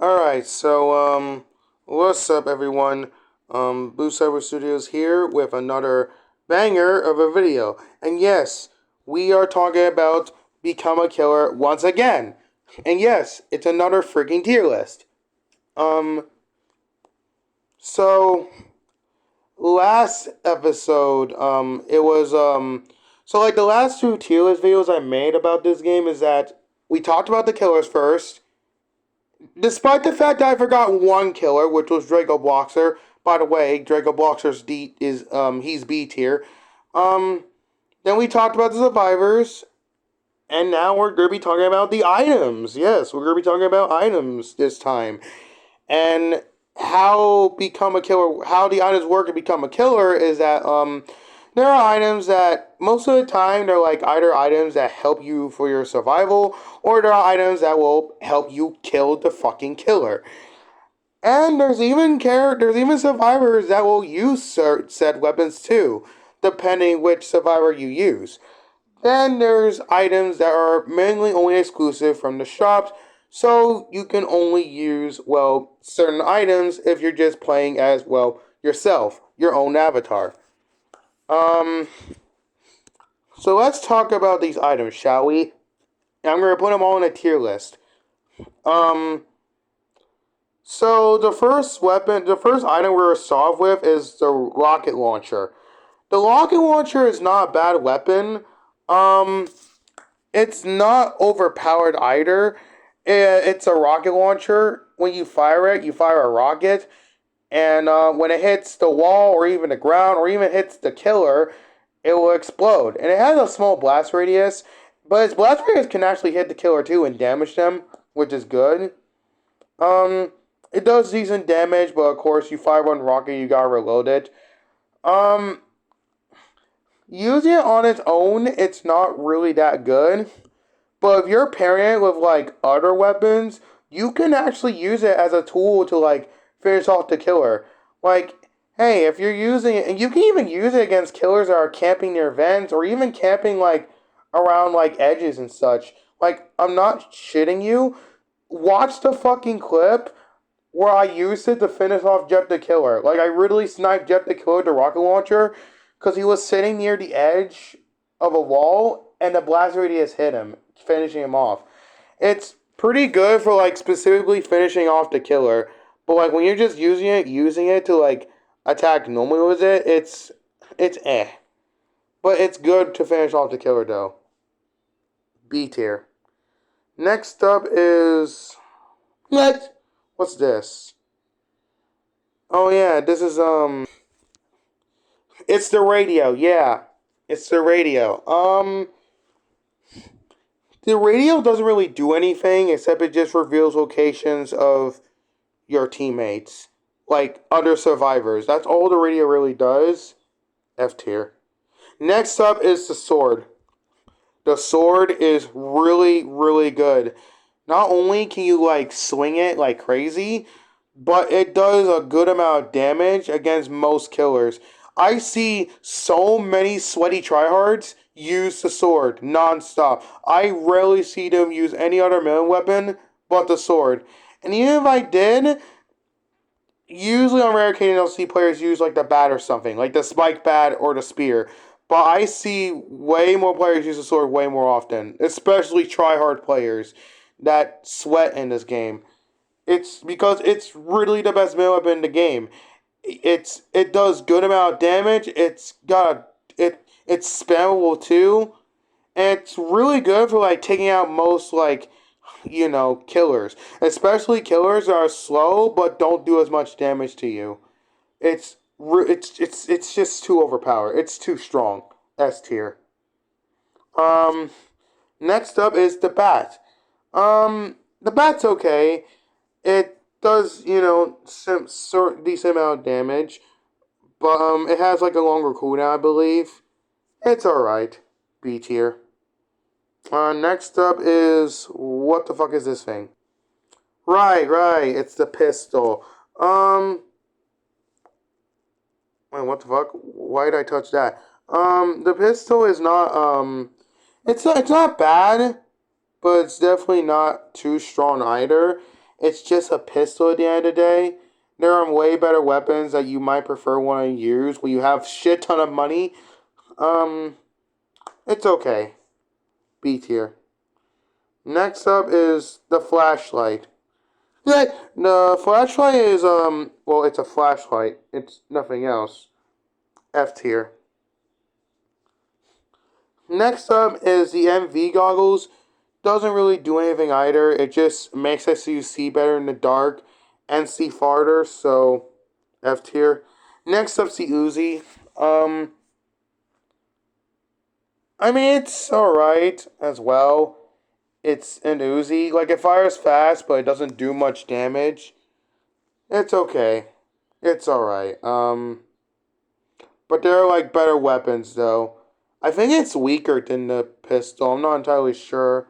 Alright, so, what's up, everyone? Blue Cyber Studios here with another banger of a video. And yes, we are talking about Become a Killer once again. And yes, it's another freaking tier list. Um, so, last episode, so like the last two tier list videos I made about this game is that we talked about the killers first. Despite the fact that I forgot one killer, which was Draco Bloxer. By the way, Draco Bloxer's D is he's B tier. Um, then we talked about the survivors, and now we're gonna be talking about the items. Yes, we're gonna be talking about items this time, and how the items work to become a killer is that there are items that most of the time they're like either items that help you for your survival, or there are items that will help you kill the fucking killer. And there's even survivors that will use said weapons too, depending which survivor you use. Then there's items that are mainly only exclusive from the shops, so you can only use, well, certain items if you're just playing as, well, yourself, your own avatar. Um, so let's talk about these items, shall we? I'm gonna put them all in a tier list. Um, so the first item we're gonna solve with is the rocket launcher. The rocket launcher is not a bad weapon. Um, it's not overpowered either. It's a rocket launcher. When you fire it, you fire a rocket, and when it hits the wall or even the ground or even hits the killer, it will explode. And it has a small blast radius, but its blast radius can actually hit the killer too and damage them, which is good. Um, it does decent damage, but of course, you fire one rocket, you gotta reload it. Um, Using it on its own, it's not really that good. But if you're pairing it with like other weapons, you can actually use it as a tool to like finish off the killer. Like, hey, if you're using it, and you can even use it against killers that are camping near vents or even camping like around like edges and such. Like, I'm not shitting you. Watch the fucking clip where I used it to finish off Jet the Killer. Like, I really sniped Jet the Killer with the rocket launcher because he was sitting near the edge of a wall and the blast radius hit him, finishing him off. It's pretty good for, like, specifically finishing off the killer. But, like, when you're just using it to, like, attack normally with it, it's eh. But it's good to finish off the killer, though. B tier. Next up is... What? What's this? Oh yeah, this is it's the radio. Yeah. It's the radio. The radio doesn't really do anything except it just reveals locations of your teammates, like other survivors. That's all the radio really does. F tier. Next up is the sword. The sword is really, really good. Not only can you like swing it like crazy, but it does a good amount of damage against most killers. I see so many sweaty tryhards use the sword non-stop. I rarely see them use any other melee weapon but the sword. And even if I did, usually on rare occasions I'll see players use like the bat or something, like the spike bat or the spear. But I see way more players use the sword way more often, especially tryhard players that sweat in this game. It's because it's really the best melee weapon in the game. It does good amount of damage. It's spammable too, and it's really good for like taking out most like killers, especially killers that are slow but don't do as much damage to you. It's just too overpowered. It's too strong. S tier. Um, Next up is the bat. The bat's okay. It does, some sort decent amount of damage, but it has like a longer cooldown, I believe. It's alright. B tier. Next up is what the fuck is this thing? Right. It's the pistol. Wait, what the fuck? Why did I touch that? The pistol is not it's not bad, but it's definitely not too strong either. It's just a pistol at the end of the day. There are way better weapons that you might prefer want to use when you have shit ton of money. Um, it's okay. B tier. Next up is the flashlight. The flashlight is well, it's a flashlight. It's nothing else. F tier. Next up is the MV goggles. Doesn't really do anything either. It just makes us so you see better in the dark and see farther. So F tier. Next up's the Uzi. Um, I mean it's alright as well. It's an Uzi. Like it fires fast, but it doesn't do much damage. It's okay. It's alright. But there are like better weapons though. I think it's weaker than the pistol. I'm not entirely sure.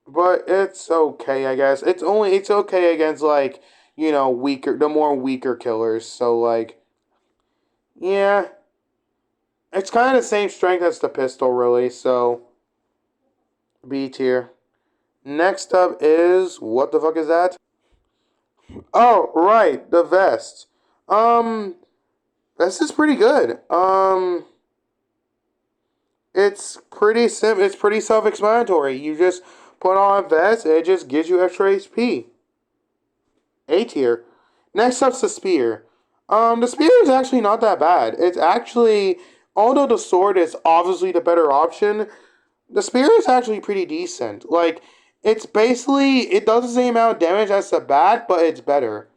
But it's okay, I guess. It's okay against like, weaker the more weaker killers. So like yeah. It's kind of the same strength as the pistol really, so B tier. Next up is what the fuck is that? Oh, right, the vest. Um this is pretty good. It's pretty self-explanatory. You just put on a vest and it just gives you extra HP. A tier. Next up's the spear. The spear is actually not that bad. It's actually, although the sword is obviously the better option, the spear is actually pretty decent. Like, it's basically, it does the same amount of damage as the bat, but it's better.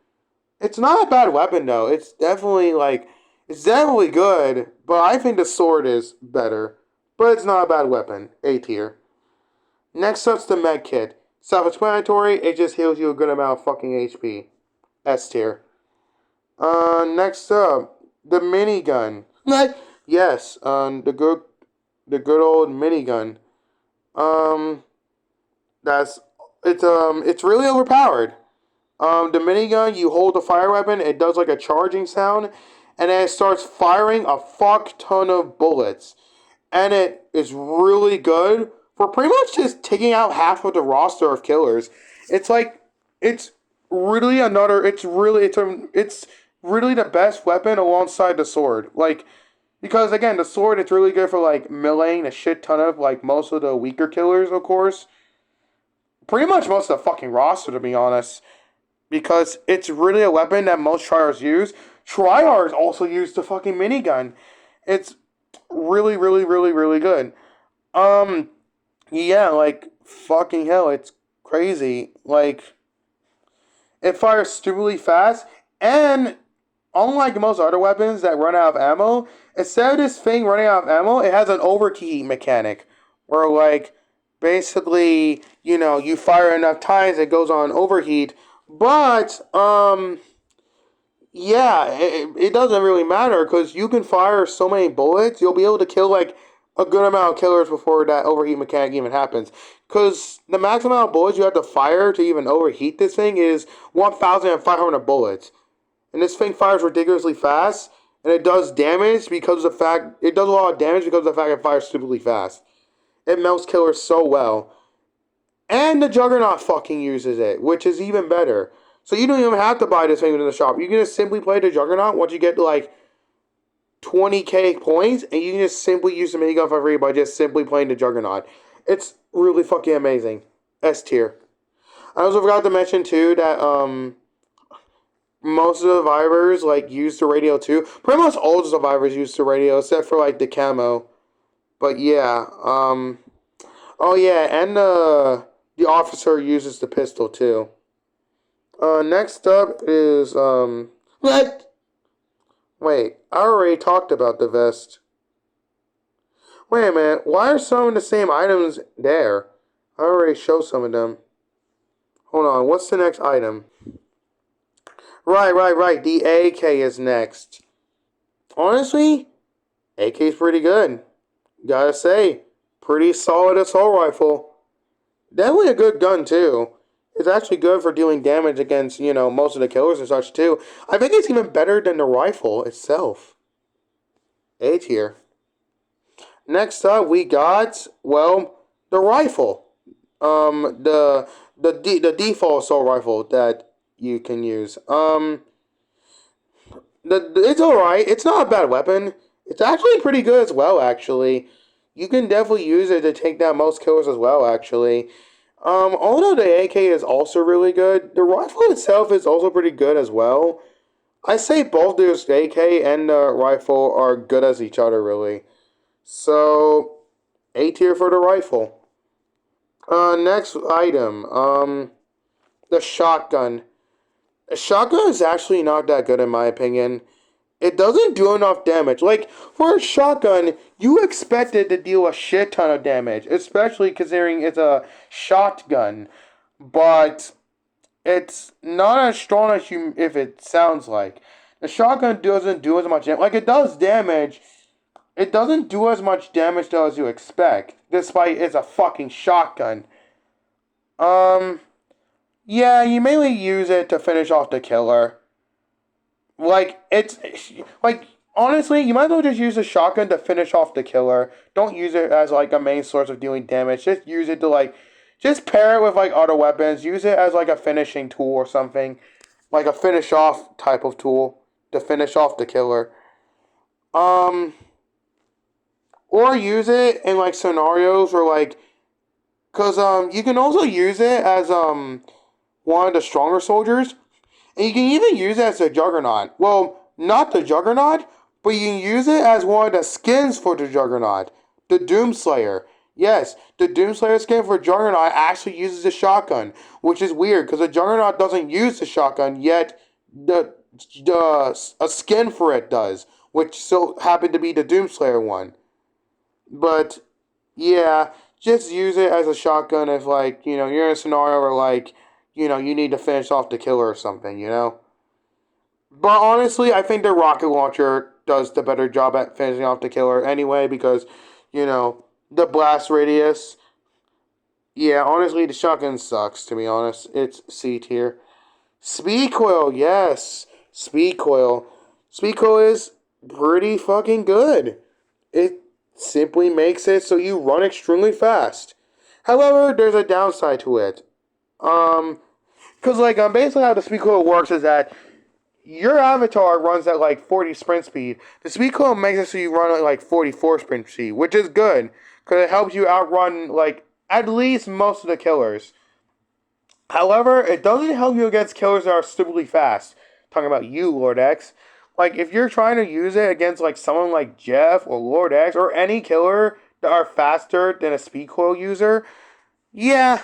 It's not a bad weapon though. It's definitely good, but I think the sword is better. But it's not a bad weapon. A tier. Next up's the med kit. Self-explanatory, it just heals you a good amount of fucking HP. S tier. Next up, the minigun. Yes, the good old minigun. Um, that's it's really overpowered. The minigun, you hold the fire weapon, it does like a charging sound, and then it starts firing a fuck ton of bullets. And it is really good for pretty much just taking out half of the roster of killers. It's like it's really another. It's really the best weapon alongside the sword. Like because again, the sword it's really good for like meleeing a shit ton of like most of the weaker killers, of course. Pretty much most of the fucking roster, to be honest, because it's really a weapon that most tryhards use. Tryhards also use the fucking minigun. It's really, really, really, really good. Um, yeah, like fucking hell, it's crazy. Like it fires stupidly fast, and unlike most other weapons that run out of ammo, instead of this thing running out of ammo, it has an overheat mechanic, where like basically, you fire enough times, it goes on overheat. But yeah, it doesn't really matter because you can fire so many bullets, you'll be able to kill like a good amount of killers before that overheat mechanic even happens. Because the maximum amount of bullets you have to fire to even overheat this thing is 1,500 bullets. And this thing fires ridiculously fast, and it does damage because of the fact it does a lot of damage because of the fact it fires stupidly fast. It melts killers so well. And the Juggernaut fucking uses it, which is even better. So you don't even have to buy this thing in the shop. You can just simply play the Juggernaut once you get to like 20k points, and you can just simply use the minigun for free by just simply playing the Juggernaut. It's really fucking amazing. S tier. I also forgot to mention too that most of the survivors like use the radio too. Pretty much all the survivors use the radio except for like the camo. But yeah, oh yeah, and the officer uses the pistol too. Next up is what? Wait, I already talked about the vest. Wait a minute, why are some of the same items there? I already showed some of them. Hold on, what's the next item? Right. The AK is next. Honestly, AK is pretty good. Gotta say, pretty solid assault rifle. Definitely a good gun too. It's actually good for dealing damage against, most of the killers and such too. I think it's even better than the rifle itself. A tier. Next up, we got, well, the rifle. The default assault rifle that you can use. It's all right. It's not a bad weapon. It's actually pretty good as well. Actually, you can definitely use it to take down most killers as well. Actually, although the AK is also really good, the rifle itself is also pretty good as well. I say both the AK and the rifle are good as each other, really. So, A tier for the rifle. Next item. The shotgun. A shotgun is actually not that good in my opinion. It doesn't do enough damage. Like, for a shotgun, you expect it to deal a shit ton of damage, especially considering it's a shotgun. But it's not as strong as you if it sounds like. The shotgun doesn't do as much damage. Like, it does damage. It doesn't do as much damage though as you expect, despite it's a fucking shotgun. Um, yeah, you mainly use it to finish off the killer. Like, it's like honestly, you might as well just use a shotgun to finish off the killer. Don't use it as like a main source of dealing damage. Just use it to like, just pair it with like other weapons. Use it as like a finishing tool or something, like a finish off type of tool to finish off the killer. Um, or use it in like scenarios where like, cause you can also use it as one of the stronger soldiers. And you can even use it as a Juggernaut. Well, not the Juggernaut, but you can use it as one of the skins for the Juggernaut. The Doomslayer. Yes, the Doomslayer skin for Juggernaut actually uses a shotgun, which is weird because the Juggernaut doesn't use the shotgun, yet the a skin for it does, which so happened to be the Doomslayer one. But yeah, just use it as a shotgun if like you're in a scenario where like you need to finish off the killer or something. But honestly, I think the rocket launcher does the better job at finishing off the killer anyway because the blast radius. Yeah, honestly, the shotgun sucks. To be honest, it's C tier. Speed coil, yes, speed coil. Speed coil is pretty fucking good. It simply makes it so you run extremely fast. However, there's a downside to it. Um, Because, like, basically how the speed coil works is that your avatar runs at, like, 40 sprint speed. The speed coil makes it so you run at, like, 44 sprint speed, which is good. Because it helps you outrun, like, at least most of the killers. However, it doesn't help you against killers that are stupidly fast. Talking about you, Lord X. Like, if you're trying to use it against, like, someone like Jeff or Lord X or any killer that are faster than a speed coil user, yeah,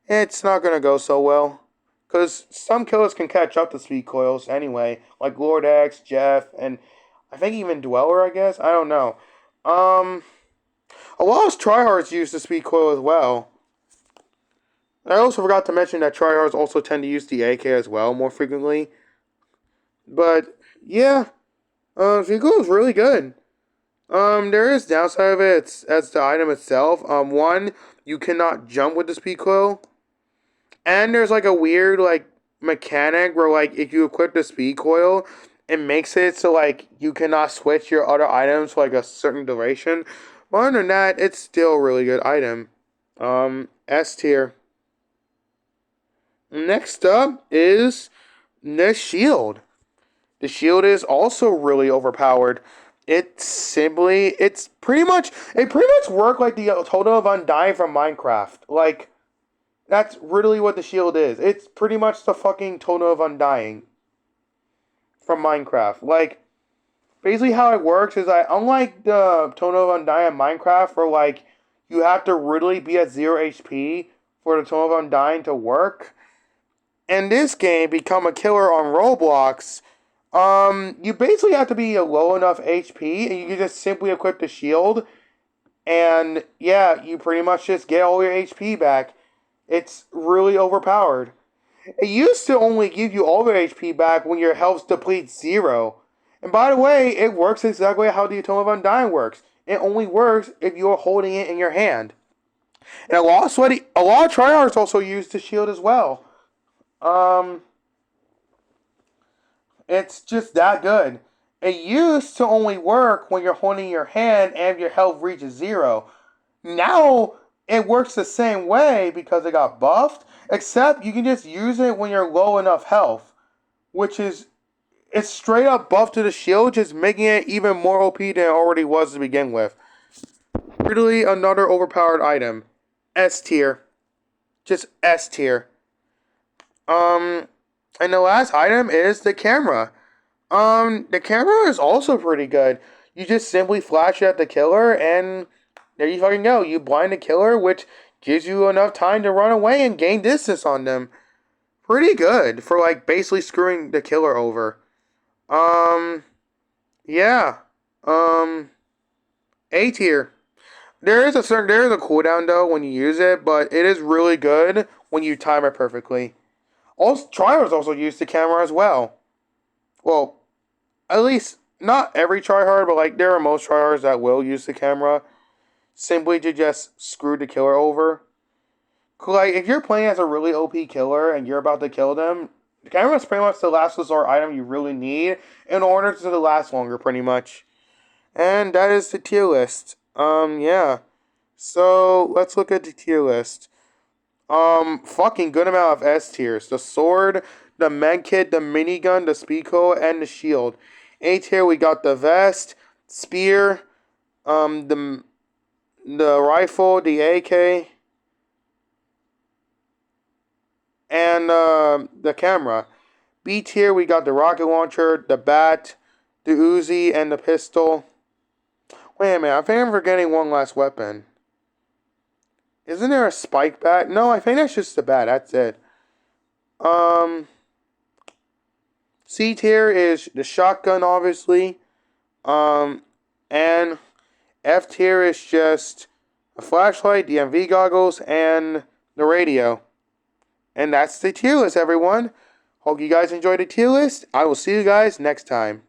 it's not going to go so well. Because some killers can catch up to speed coils anyway, like Lord X, Jeff, and I think even Dweller, I guess? I don't know. Um, a lot of tryhards use the speed coil as well. I also forgot to mention that tryhards also tend to use the AK as well more frequently. But, yeah, speed coil is really good. There is downside of it as the item itself. One, you cannot jump with the speed coil. And there's like a weird like mechanic where like if you equip the speed coil, it makes it so like you cannot switch your other items for like a certain duration. But other than that, it's still a really good item. S tier. Next up is the shield. The shield is also really overpowered. It pretty much worked like the Totem of Undying from Minecraft. Like, that's really what the shield is. It's pretty much the fucking Totem of Undying from Minecraft. Like, basically how it works is that unlike the Totem of Undying in Minecraft, where like you have to really be at 0 HP for the Totem of Undying to work, in this game, become a killer on Roblox, you basically have to be a low enough HP, and you can just simply equip the shield, and yeah, you pretty much just get all your HP back. It's really overpowered. It used to only give you all your HP back when your health depletes 0. And by the way, it works exactly how the Tome of Undying works. It only works if you're holding it in your hand. And a lot of tryhards also use the shield as well. Um, it's just that good. It used to only work when you're holding your hand and your health reaches 0. Now, it works the same way because it got buffed, except you can just use it when you're low enough health, which is it's straight up buff to the shield, just making it even more OP than it already was to begin with. Literally another overpowered item. S tier. Just S tier. And the last item is the camera. The camera is also pretty good. You just simply flash at the killer and there you fucking go. You blind the killer, which gives you enough time to run away and gain distance on them. Pretty good for like basically screwing the killer over. Yeah. A tier. There is a cooldown though when you use it, but it is really good when you time it perfectly. Also, tryhards also use the camera as well. Well, at least not every tryhard, but like there are most tryhards that will use the camera simply to just screw the killer over. Like if you're playing as a really OP killer and you're about to kill them, the camera is pretty much the last resort item you really need in order to last longer, pretty much. And that is the tier list. Yeah. So let's look at the tier list. Fucking good amount of S tiers. The sword, the medkit, the minigun, the speedco, and the shield. A tier we got the vest, spear, the rifle, the AK, and the camera. B tier we got the rocket launcher, the bat, the Uzi, and the pistol. Wait a minute, I think I'm forgetting one last weapon. Isn't there a spike bat? No, I think that's just the bat. That's it. C tier is the shotgun, obviously. And F tier is just a flashlight, the MV goggles, and the radio. And that's the tier list, everyone. Hope you guys enjoyed the tier list. I will see you guys next time.